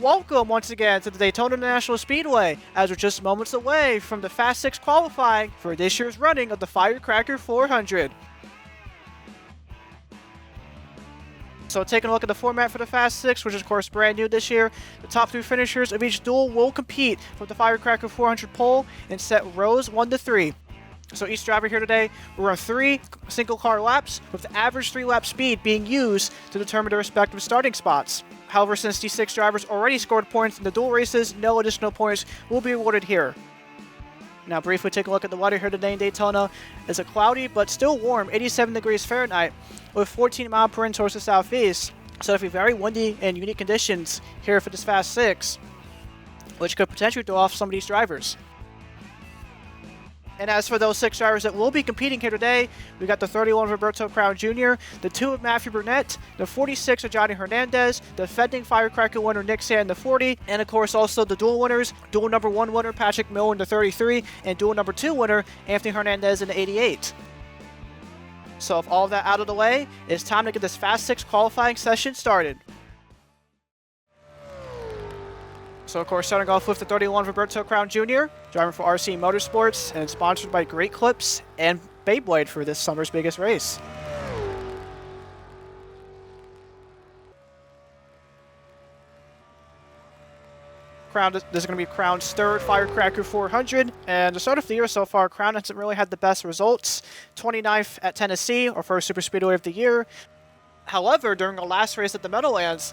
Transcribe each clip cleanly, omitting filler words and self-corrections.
Welcome once again to the Daytona National Speedway, as we're just moments away from the Fast 6 qualifying for this year's running of the Firecracker 400. So taking a look at the format for the Fast 6, which is of course brand new this year, the top 3 finishers of each duel will compete for the Firecracker 400 pole in set rows 1 to 3. So each driver here today will run 3 single car laps, with the average 3-lap speed being used to determine their respective starting spots. However, since these 6 drivers already scored points in the duel races, no additional points will be awarded here. Now briefly take a look at the weather here today in Daytona. It's a cloudy but still warm 87 degrees Fahrenheit with 14 mile per hour towards the southeast. So it'll be very windy and unique conditions here for this Fast 6, which could potentially throw off some of these drivers. And as for those 6 drivers that will be competing here today, we got the 31 Roberto Crown Jr., the 2 of Matthew Burnett, the 46 of Johnny Hernandez, the defending Firecracker winner Nick Sand, the 40, and of course also the duel winners, duel number 1 winner Patrick Miller in the 33, and duel number 2 winner Anthony Hernandez in the 88. So with all of that out of the way, it's time to get this Fast 6 qualifying session started. So of course, starting off with the 31 Roberto Crown Jr., driving for RC Motorsports, and sponsored by Great Clips and Beyblade for this summer's biggest race. This is going to be Crown's 3rd Firecracker 400, and to start off the year so far, Crown hasn't really had the best results. 29th at Tennessee, our first super speedway of the year. However, during the last race at the Meadowlands,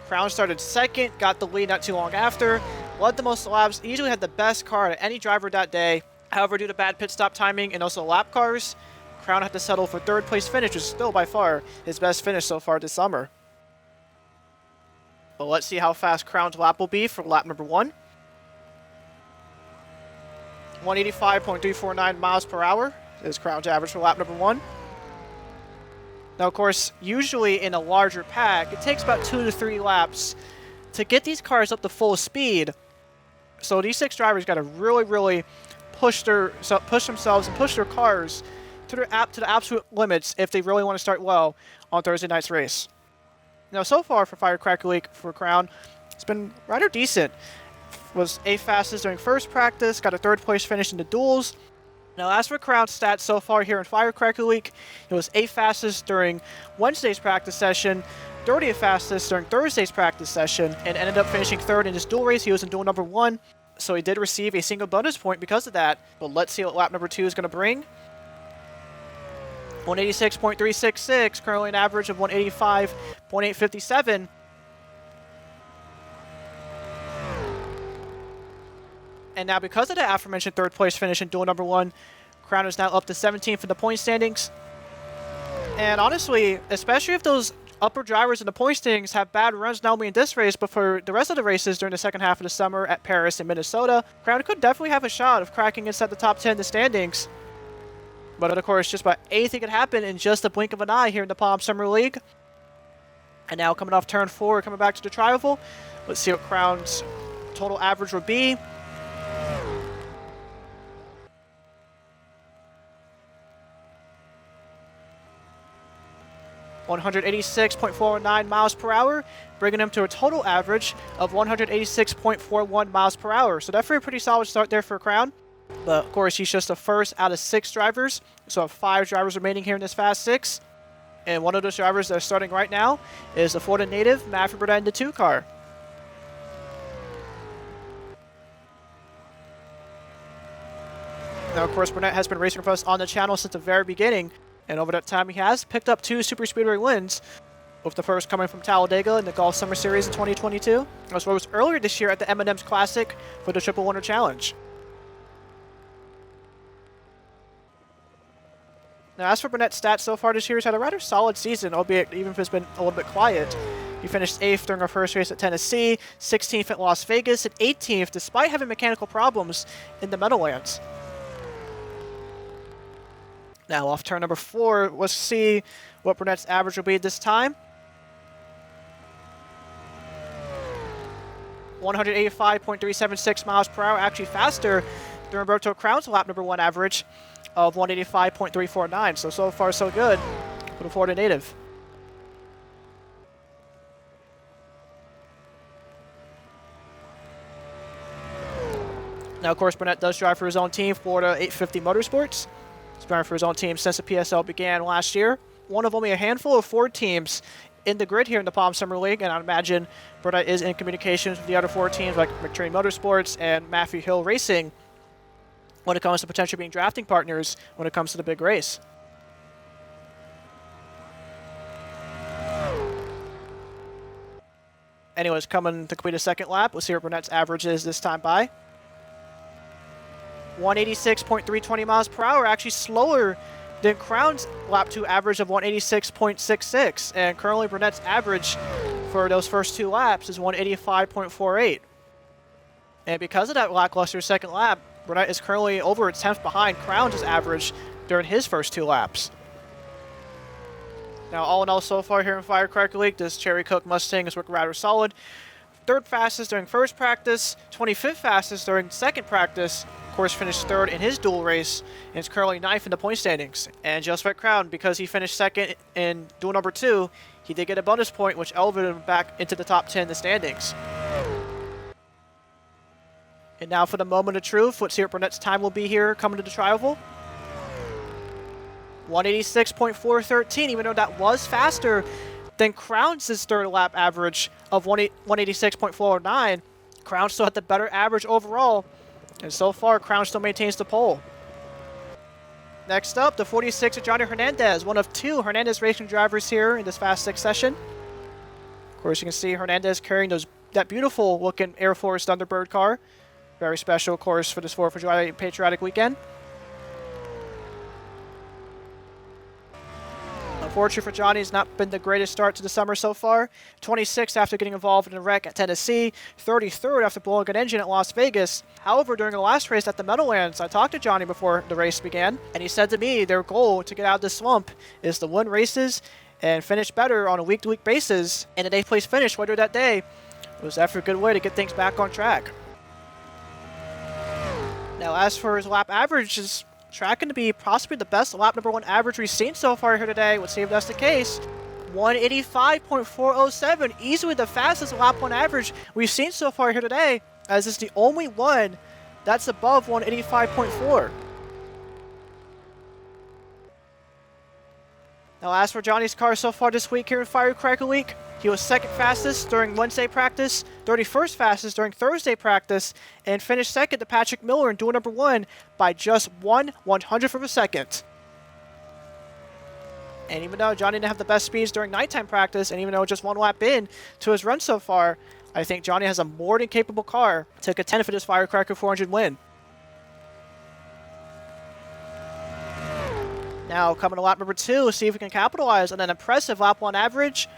Crown started 2nd, got the lead not too long after, led the most laps, easily had the best car at any driver that day. However, due to bad pit stop timing and also lap cars, Crown had to settle for 3rd place finish, which is still by far his best finish so far this summer. But let's see how fast Crown's lap will be for lap number 1. 185.349 miles per hour is Crown's average for lap number 1. Now, of course, usually in a larger pack, it takes about 2 to 3 laps to get these cars up to full speed. So these 6 drivers got to really push themselves and push their cars to the absolute limits if they really want to start well on Thursday night's race. Now, so far for Firecracker Week for Crown, it's been rather decent. Was 8th fastest during first practice, got a 3rd place finish in the duels. Now, as for Crown's stats so far here in Firecracker Week, it was 8th fastest during Wednesday's practice session, 30th fastest during Thursday's practice session, and ended up finishing 3rd in his duel race. He was in duel number 1, so he did receive a single bonus point because of that. But let's see what lap number 2 is going to bring. 186.366, currently an average of 185.857. And now, because of the aforementioned 3rd place finish in duel number 1, Crown is now up to 17th in the point standings. And honestly, especially if those upper drivers in the point standings have bad runs not only in this race, but for the rest of the races during the second half of the summer at Paris and Minnesota, Crown could definitely have a shot of cracking inside the top 10 in the standings. But of course, just about anything could happen in just the blink of an eye here in the Palm Summer League. And now coming off turn 4, coming back to the tri-oval, let's see what Crown's total average will be. .186.49 miles per hour, bringing him to a total average of 186.41 miles per hour. So definitely a pretty solid start there for Crown. But of course, he's just the first out of 6 drivers. So 5 drivers remaining here in this Fast 6. And one of those drivers that are starting right now is the Florida native, Matthew Burnett in the 2 car. Now, of course, Burnett has been racing for us on the channel since the very beginning. And over that time, he has picked up 2 Super Speedway wins, with the first coming from Talladega in the Golf Summer Series in 2022, as well as earlier this year at the M&M's Classic for the Triple Winner Challenge. Now, as for Burnett's stats so far this year, he's had a rather solid season, albeit even if it's been a little bit quiet. He finished 8th during our first race at Tennessee, 16th at Las Vegas, and 18th despite having mechanical problems in the Meadowlands. Now, off turn number 4, let's see what Burnett's average will be this time. 185.376 miles per hour, actually faster than Roberto Crown's lap number 1 average of 185.349. So far, so good for the Florida native. Now, of course, Burnett does drive for his own team, Florida 850 Motorsports. He's driving for his own team since the PSL began last year. One of only a handful of Ford teams in the grid here in the Palm Summer League, and I imagine Burnett is in communications with the other 4 teams like McTrain Motorsports and Matthew Hill Racing when it comes to potentially being drafting partners when it comes to the big race. Anyways, coming to complete a second lap. Let's see what Burnett's average is this time by. 186.320 miles per hour, actually slower than Crown's lap 2 average of 186.66. And currently Burnett's average for those first 2 laps is 185.48. And because of that lackluster second lap, Burnett is currently over a 10th behind Crown's average during his first 2 laps. Now, all in all, so far here in Firecracker League, this Cherry Coke Mustang is working rather solid. 3rd fastest during first practice, 25th fastest during second practice. Of course, finished 3rd in his duel race, and is currently 9th in the point standings. And just like Crown, because he finished 2nd in duel number 2, he did get a bonus point, which elevated him back into the top 10 in the standings. And now for the moment of truth, let's see what Burnett's time will be here coming to the Tri-Oval. 186.413, even though that was faster than Crown's 3rd lap average of 186.409. Crown still had the better average overall, and so far Crown still maintains the pole. Next up, the 46 of Johnny Hernandez, one of 2 Hernandez Racing drivers here in this Fast 6 session. Of course, you can see Hernandez carrying that beautiful looking Air Force Thunderbird car. Very special, of course, for this 4th of July patriotic weekend. Unfortunately for Johnny, it's not been the greatest start to the summer so far. 26th after getting involved in a wreck at Tennessee. 33rd after blowing an engine at Las Vegas. However, during the last race at the Meadowlands, I talked to Johnny before the race began, and he said to me their goal to get out of this slump is to win races and finish better on a week-to-week basis. And the 8th place finish later that day was after a good way to get things back on track. Now, as for his lap averages, tracking to be possibly the best lap number 1 average we've seen so far here today. Let's see if that's the case. 185.407, easily the fastest lap 1 average we've seen so far here today, as it's the only one that's above 185.4. Now, as for Johnny's car so far this week here in Firecracker Week, he was 2nd fastest during Wednesday practice, 31st fastest during Thursday practice, and finished 2nd to Patrick Miller in duel number 1 by just 1/100th of a second. And even though Johnny didn't have the best speeds during nighttime practice, and even though just 1 lap in to his run so far, I think Johnny has a more than capable car to contend for this Firecracker 400 win. Now, coming to lap number 2, see if we can capitalize on an impressive lap 1 average.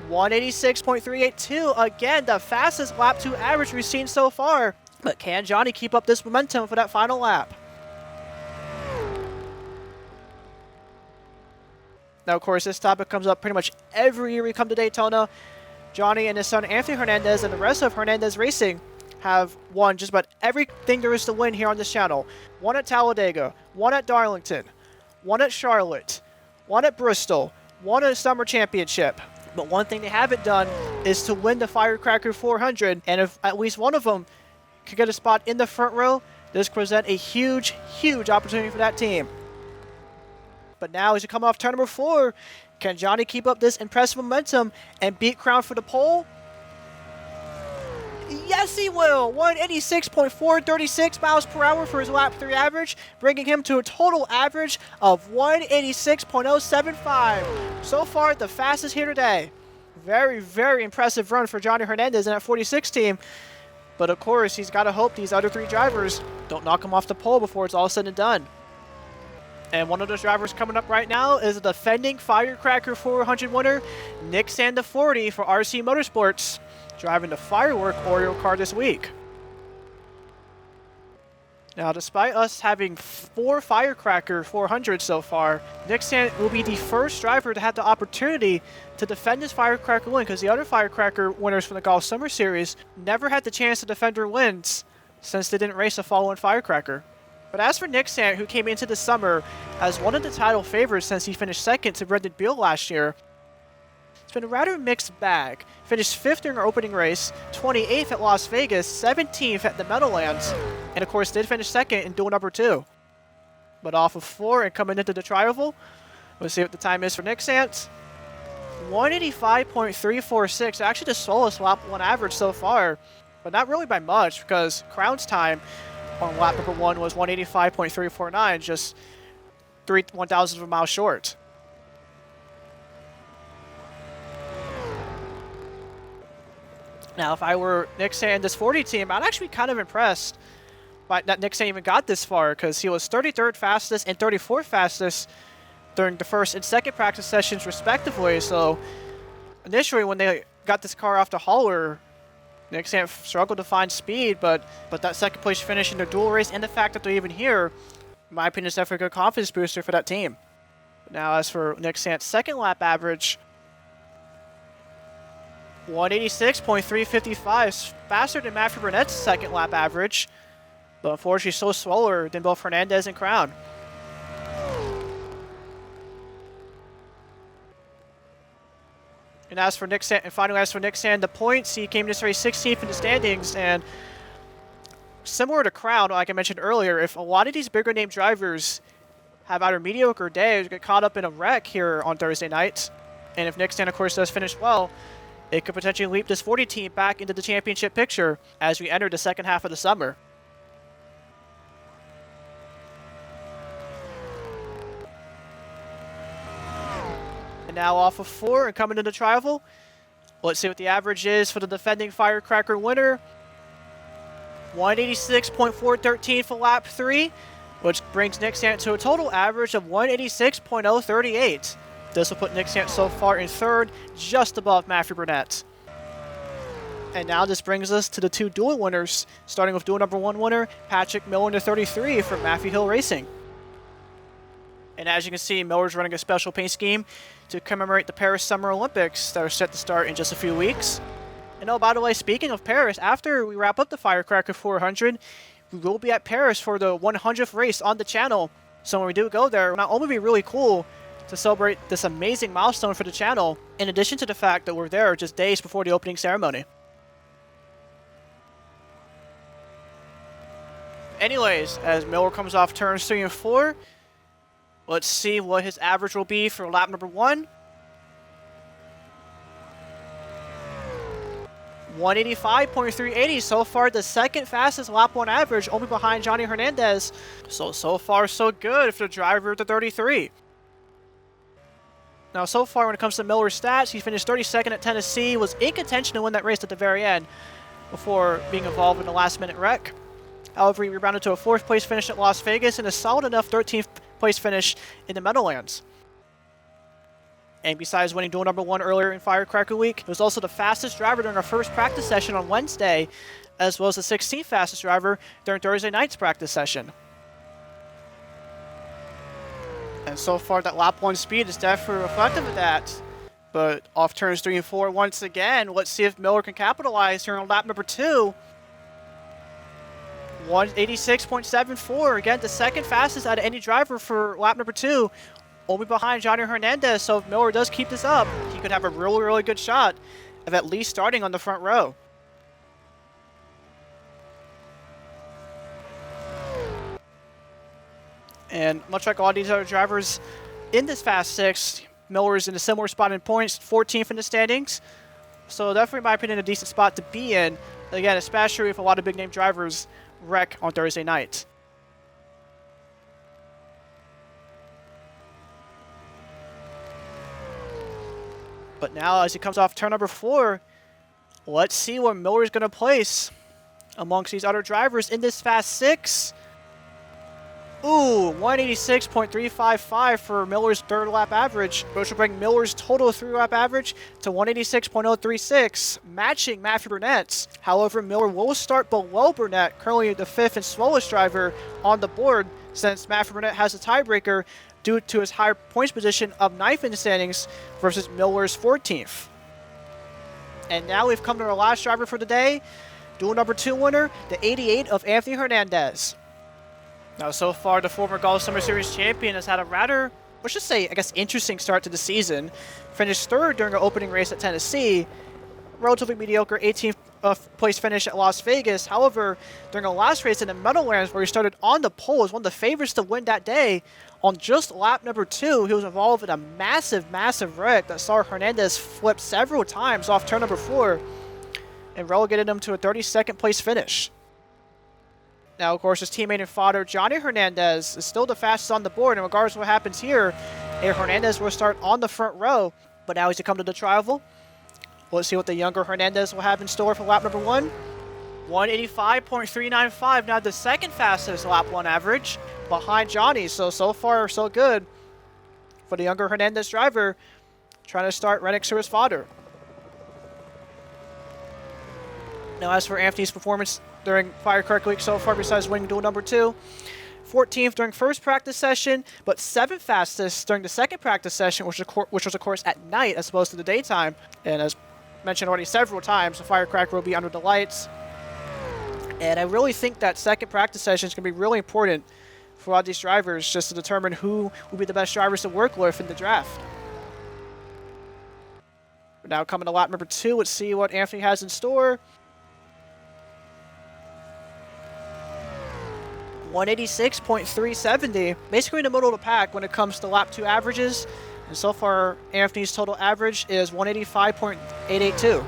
186.382, again, the fastest lap 2 average we've seen so far. But can Johnny keep up this momentum for that final lap? Now, of course, this topic comes up pretty much every year we come to Daytona. Johnny and his son Anthony Hernandez and the rest of Hernandez Racing have won just about everything there is to win here on this channel. 1 at Talladega, 1 at Darlington, 1 at Charlotte, 1 at Bristol, 1 at a Summer Championship. But one thing they haven't done is to win the Firecracker 400, and if at least one of them could get a spot in the front row, this could present a huge, huge opportunity for that team. But now, as you come off turn number 4, can Johnny keep up this impressive momentum and beat Crown for the pole? Yes, he will! 186.436 miles per hour for his lap 3 average, bringing him to a total average of 186.075. So far, the fastest here today. Very, very impressive run for Johnny Hernandez in that 46 team. But of course, he's got to hope these other 3 drivers don't knock him off the pole before it's all said and done. And one of those drivers coming up right now is the defending Firecracker 400 winner, Nick Sandaforti for RC Motorsports, driving the Firework Oriole car this week. Now, despite us having 4 Firecracker 400s so far, Nick Sand will be the first driver to have the opportunity to defend his Firecracker win, because the other Firecracker winners from the Golf Summer Series never had the chance to defend their wins since they didn't race a follow-on Firecracker. But as for Nick Sand, who came into the summer as one of the title favorites since he finished 2nd to Brendan Beal last year, It's been a rather mixed bag. Finished 5th during our opening race, 28th at Las Vegas, 17th at the Meadowlands, and of course did finish 2nd in duel number 2. But off of 4 and coming into the Tri-Oval, let's see what the time is for Nixant. 185.346, actually the slowest lap 1 average so far, but not really by much because Crown's time on lap number 1 was 185.349, just 1,000th of a mile short. Now, if I were Nixant and this 40 team, I'd actually be kind of impressed that Nixant even got this far, because he was 33rd fastest and 34th fastest during the first and second practice sessions respectively. So initially when they got this car off the hauler, Nixant struggled to find speed, but that second place finish in the duel race and the fact that they're even here, in my opinion, is definitely a good confidence booster for that team. Now as for Nixant's second lap average, 186.355, faster than Matthew Burnett's second lap average, but unfortunately so slower than both Hernandez and Crown. And as for Nixant, and finally as for Nixant, the points, he came to this race 16th in the standings, and similar to Crown, like I mentioned earlier, if a lot of these bigger name drivers have either mediocre days or get caught up in a wreck here on Thursday night, and if Nixant of course does finish well, it could potentially leap this 40 team back into the championship picture as we enter the second half of the summer. And now off of 4 and coming into the Tri-Oval, let's see what the average is for the defending Firecracker winner. 186.413 for lap 3, which brings Nixant to a total average of 186.038. This will put Nixant so far in 3rd, just above Matthew Burnett. And now this brings us to the 2 duel winners, starting with duel number 1 winner, Patrick Miller in the 33 from Matthew Hill Racing. And as you can see, Miller's running a special paint scheme to commemorate the Paris Summer Olympics that are set to start in just a few weeks. And oh, by the way, speaking of Paris, after we wrap up the Firecracker 400, we will be at Paris for the 100th race on the channel. So when we do go there, not only will it be really cool to celebrate this amazing milestone for the channel, in addition to the fact that we're there just days before the opening ceremony. Anyways, as Miller comes off turns 3 and 4, let's see what his average will be for lap number 1. 185.380, so far the second fastest lap 1 average, only behind Johnny Hernandez. So far so good for the driver of the 33. Now, so far when it comes to Miller's stats, he finished 32nd at Tennessee, was in contention to win that race at the very end before being involved in a last-minute wreck. However, he rebounded to a 4th place finish at Las Vegas and a solid enough 13th place finish in the Meadowlands. And besides winning duel number 1 earlier in Firecracker Week, he was also the fastest driver during our first practice session on Wednesday, as well as the 16th fastest driver during Thursday night's practice session. And so far, that lap 1 speed is definitely reflective of that. But off turns 3 and 4 once again, let's see if Miller can capitalize here on lap number 2. 186.74, again, the second fastest out of any driver for lap number 2, only behind Johnny Hernandez. So if Miller does keep this up, he could have a really good shot of at least starting on the front row. And much like a lot of these other drivers in this Fast 6, Miller's in a similar spot in points, 14th in the standings. So definitely, in my opinion, a decent spot to be in. Again, especially if a lot of big-name drivers wreck on Thursday night. But now, as he comes off turn number 4, let's see where Miller's going to place amongst these other drivers in this Fast 6. Ooh, 186.355 for Miller's 3rd lap average, which will bring Miller's total 3-lap average to 186.036, matching Matthew Burnett's. However, Miller will start below Burnett, currently the 5th and slowest driver on the board, since Matthew Burnett has a tiebreaker due to his higher points position of 9th in the standings versus Miller's 14th. And now we've come to our last driver for the day, duel number 2 winner, the 88 of Anthony Hernandez. Now, so far, the former Golf Summer Series champion has had a rather let's just say, I guess, interesting start to the season. Finished third during an opening race at Tennessee. Relatively mediocre 18th place finish at Las Vegas. However, during a last race in the Meadowlands, where he started on the pole, was one of the favorites to win that day. On just lap number 2, he was involved in a massive wreck that saw Hernandez flip several times off turn number 4 and relegated him to a 32nd place finish. Now, of course, his teammate and fodder, Johnny Hernandez, is still the fastest on the board, and regardless of what happens here, Hernandez will start on the front row. But now he's to come to the tri-oval. Let's see what the younger Hernandez will have in store for lap number 1. 185.395, now the second fastest lap 1 average behind Johnny. So far, so good for the younger Hernandez driver trying to start right next to his fodder. Now, as for Anthony's performance during Firecracker Week so far, besides winning duel number 2, 14th during first practice session, but 7th fastest during the second practice session, which was, of course, at night as opposed to the daytime. And as mentioned already several times, the Firecracker will be under the lights. And I really think that second practice session is going to be really important for a lot of these drivers, just to determine who will be the best drivers to work with in the draft. We're now coming to lap number 2. Let's see what Anthony has in store. 186.370, basically in the middle of the pack when it comes to lap 2 averages. And so far, Anthony's total average is 185.882.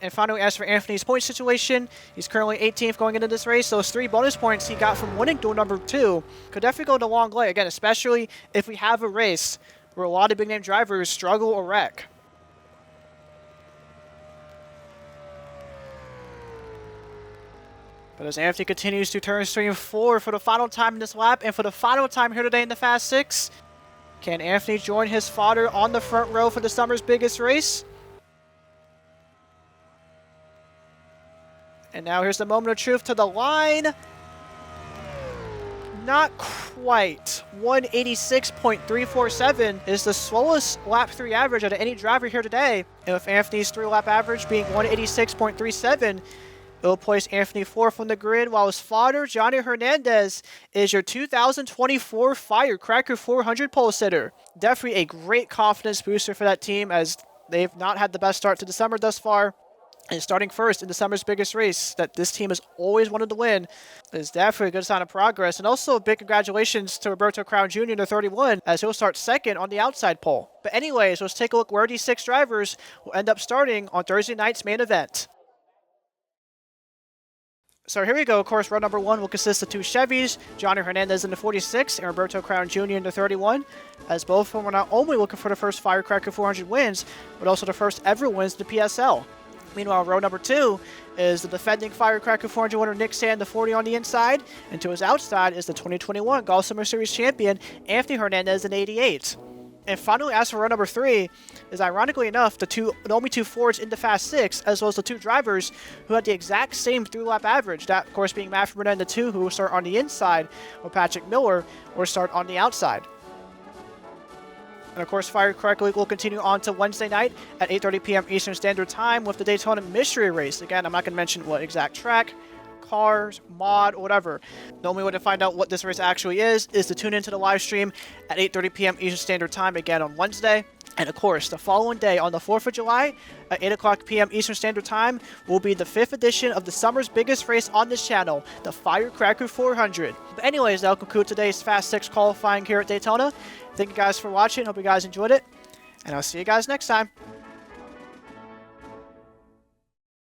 And finally, as for Anthony's point situation, he's currently 18th going into this race. Those 3 bonus points he got from winning duel number 2 could definitely go a long way. Again, especially if we have a race where a lot of big name drivers struggle or wreck. But as Anthony continues to turn stream 4 for the final time in this lap and for the final time here today in the Fast 6, can Anthony join his fodder on the front row for the summer's biggest race? And now here's the moment of truth to the line. Not quite. 186.347 is the slowest lap 3 average out of any driver here today. And with Anthony's 3-lap average being 186.37, it will place Anthony 4th on the grid, while his fodder, Johnny Hernandez, is your 2024 Firecracker 400 pole sitter. Definitely a great confidence booster for that team, as they've not had the best start to the summer thus far. And starting first in the summer's biggest race that this team has always wanted to win is definitely a good sign of progress. And also a big congratulations to Roberto Crown Jr. to 31, as he'll start second on the outside pole. But anyways, let's take a look where these 6 drivers will end up starting on Thursday night's main event. So here we go. Of course, row number 1 will consist of 2 Chevys, Johnny Hernandez in the 46 and Roberto Crown Jr. in the 31, as both of them are not only looking for the first Firecracker 400 wins, but also the first ever wins in the PSL. Meanwhile, row number 2 is the defending Firecracker 400 winner Nick Sand, the 40 on the inside, and to his outside is the 2021 Golf Summer Series champion Anthony Hernandez in 88. And finally, as for row number 3, is ironically enough the only 2 Fords in the Fast 6, as well as the 2 drivers who had the exact same 3-lap average. That, of course, being Matt Burnett in the 2, who will start on the inside, or Patrick Miller, or start on the outside. And of course, Firecracker Week will continue on to Wednesday night at 8:30 p.m. Eastern Standard Time with the Daytona Mystery Race. Again, I'm not going to mention what exact track, cars, mod, or whatever. The only way to find out what this race actually is to tune into the live stream at 8:30 p.m. Eastern Standard Time again on Wednesday. And of course, the following day on the 4th of July at 8 o'clock p.m. Eastern Standard Time will be the 5th edition of the summer's biggest race on this channel, the Firecracker 400. But anyways, that'll conclude today's Fast 6 qualifying here at Daytona. Thank you guys for watching. Hope you guys enjoyed it. And I'll see you guys next time.